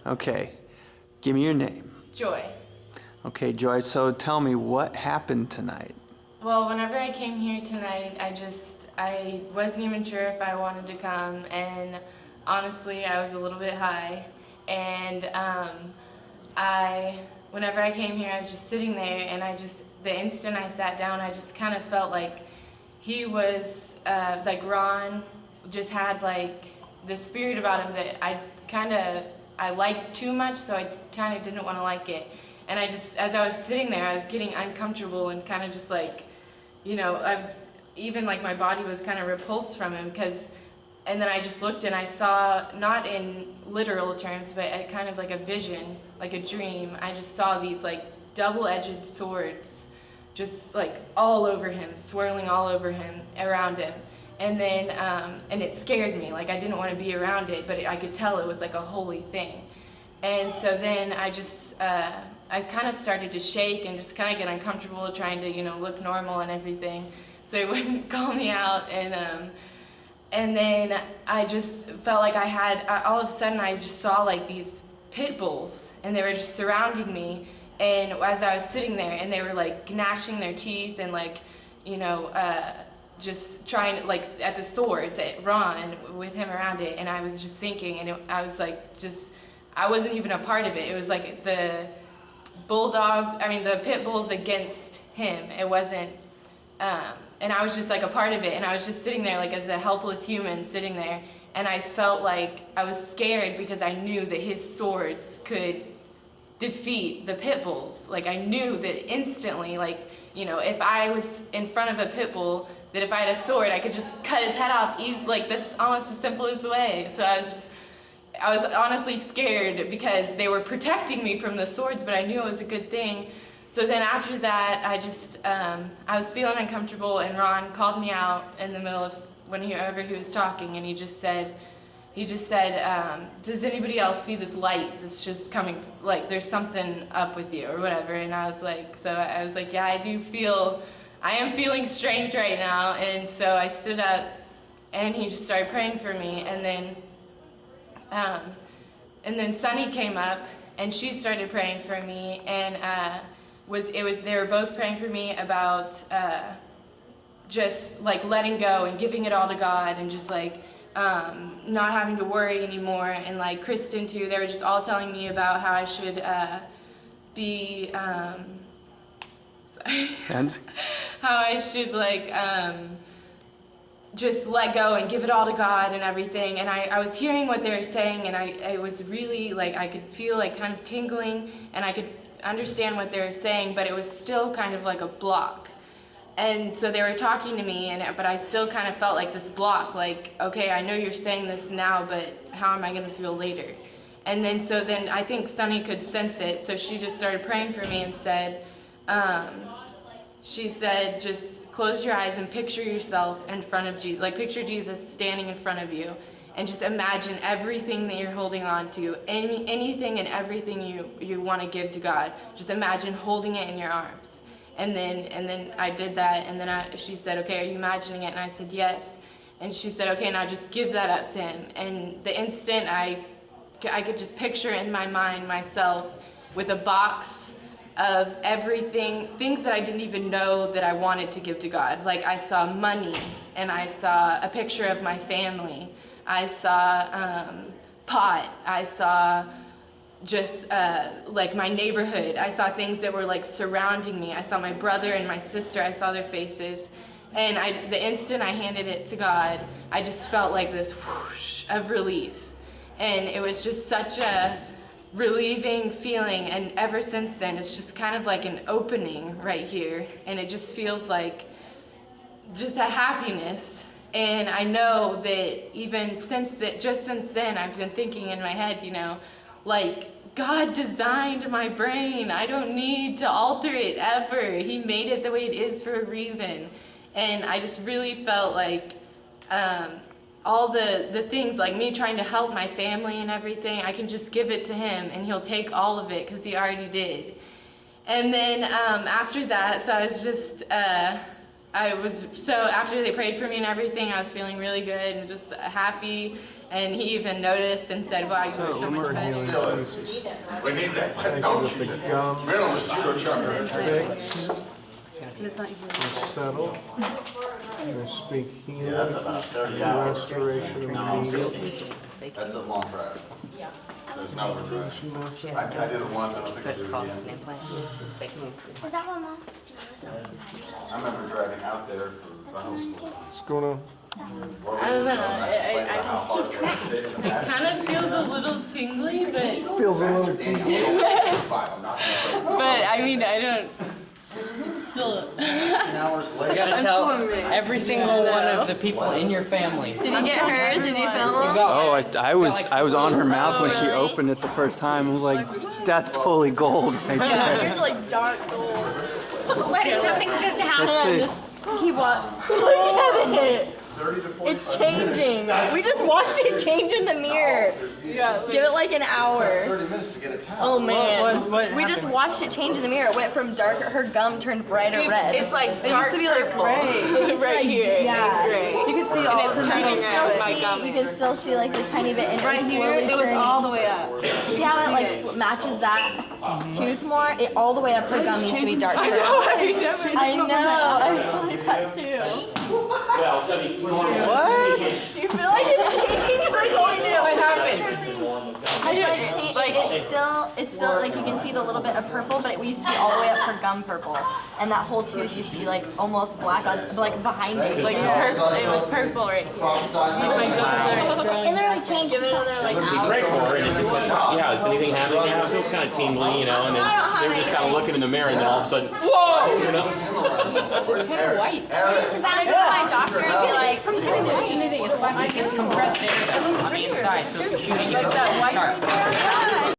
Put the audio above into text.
Okay. Give me your name. Joy. Okay, Joy, so tell me what happened tonight. Well, whenever I came here tonight, I wasn't even sure if I wanted to come, and honestly, I was a little bit high, and whenever I came here, I was just sitting there, and the instant I sat down, I just kind of felt like he was, like Ron just had like this spirit about him that I liked too much, so I kind of didn't want to like it. And as I was sitting there, I was getting uncomfortable and kind of just like, even like my body was kind of repulsed from him and then I just looked and I saw, not in literal terms, but kind of like a vision, like a dream. I just saw these like double-edged swords just like all over him, swirling all over him, around him. And then, and it scared me, like I didn't want to be around it, but I could tell it was like a holy thing. And so then I kind of started to shake and just kind of get uncomfortable, trying to, look normal and everything, so he wouldn't call me out. And then I just felt like all of a sudden I just saw like these pit bulls, and they were just surrounding me. And as I was sitting there, and they were like gnashing their teeth and like, just trying like at the swords at Ron with him around it. And I was just thinking, and I was like, I wasn't even a part of it. It was like the pit bulls against him. It wasn't, and I was just like a part of it, and I was just sitting there like as a helpless human sitting there, and I felt like I was scared because I knew that his swords could defeat the pit bulls. Like I knew that instantly, like, if I was in front of a pit bull, that if I had a sword, I could just cut its head off easy. Like that's almost the simplest way. So I was honestly scared because they were protecting me from the swords, but I knew it was a good thing. So then after that, I was feeling uncomfortable, and Ron called me out in the middle of whenever he was talking, and he just said, does anybody else see this light that's just coming, like there's something up with you or whatever? And I was like, yeah, I am feeling strange right now. And so I stood up, and he just started praying for me, and then Sunny came up, and she started praying for me, and they were both praying for me about just like letting go and giving it all to God, and just like not having to worry anymore. And like Kristen too, they were just all telling me about how I should be And? how I should like just let go and give it all to God and everything. And I was hearing what they were saying, and I was really like, I could feel like kind of tingling, and I could understand what they were saying, but it was still kind of like a block. And so they were talking to me, but I still kind of felt like this block, like, okay, I know you're saying this now, but how am I going to feel later? And then I think Sunny could sense it, so she just started praying for me and said, just close your eyes and picture yourself in front of Jesus, like picture Jesus standing in front of you, and just imagine everything that you're holding on to, anything and everything you want to give to God. Just imagine holding it in your arms. And then I did that, and then she said, okay, are you imagining it? And I said, yes. And she said, okay, now just give that up to him. And the instant I could just picture in my mind myself with a box of everything, things that I didn't even know that I wanted to give to God. Like I saw money, and I saw a picture of my family. I saw pot. I saw just like my neighborhood. I saw things that were like surrounding me. I saw my brother and my sister. I saw their faces. And the instant I handed it to God, I just felt like this whoosh of relief. And it was just such a relieving feeling. And ever since then, it's just kind of like an opening right here. And it just feels like just a happiness. And I know that even since then, I've been thinking in my head, like, God designed my brain. I don't need to alter it ever. He made it the way it is for a reason. And I just really felt like all the things, like me trying to help my family and everything, I can just give it to him, and he'll take all of it because he already did. And then after that, so I was just, after they prayed for me and everything, I was feeling really good and just happy. And he even noticed and said, wow, you look so much More better. healing pieces. We need that. Thank you Don't that you? the gum fixed and settled. And speak healing, That's about 30 hours. restoration of meaning. That's a long drive. It's not worth it. I did it once, I don't think I'll do it again. Is that one, Mom? I remember driving out there for Bible school. What's going on? I don't know. I kind of feel a little tingly, but Feels a little tingly. I mean, I don't. It's still. You gotta tell every single one of the people in your family. Did you get hers? Did you film them? Oh, I was on her mouth when she opened it the first time. I was like, that's totally gold right there. It's like dark gold. What did something just happen? Let's see. He walked. Look at it. It's changing. We just watched it change in the mirror. Yeah. Give it like an hour. 30 minutes to get a towel. Oh man. What We just watched it change in the mirror. It went from dark. Her gum turned brighter red. It's like dark to be like purple. gray. It used to right be, here. Yeah. Gray. You can see all it's the turning You around can my still gum. see, you can still see like the tiny bit, and right it's here. slowly It was turning. all the way up. See how it like matches that tooth more? It all the way up her gum needs to be dark purple. I know. I feel like that too. What? You feel like it's changing because I told you. What happened? It's still like you can see the little bit of purple, but it used to be all the way up her gum purple, and that whole tooth used to be like almost black on like behind it. Like purple. It was purple right here. My gums are growing. It literally changed. Give it another like hour. Great for her, and it's just like, yeah, is anything happening? Yeah, it feels kind of tingly, you know, and then they were just kind of looking in the mirror, and then all of a sudden, whoa, you know? It's kind of white. I go to my doctor and be like, Some kind of anything. It's plastic. It's compressed air though on the inside, so if you shoot it, you get that white.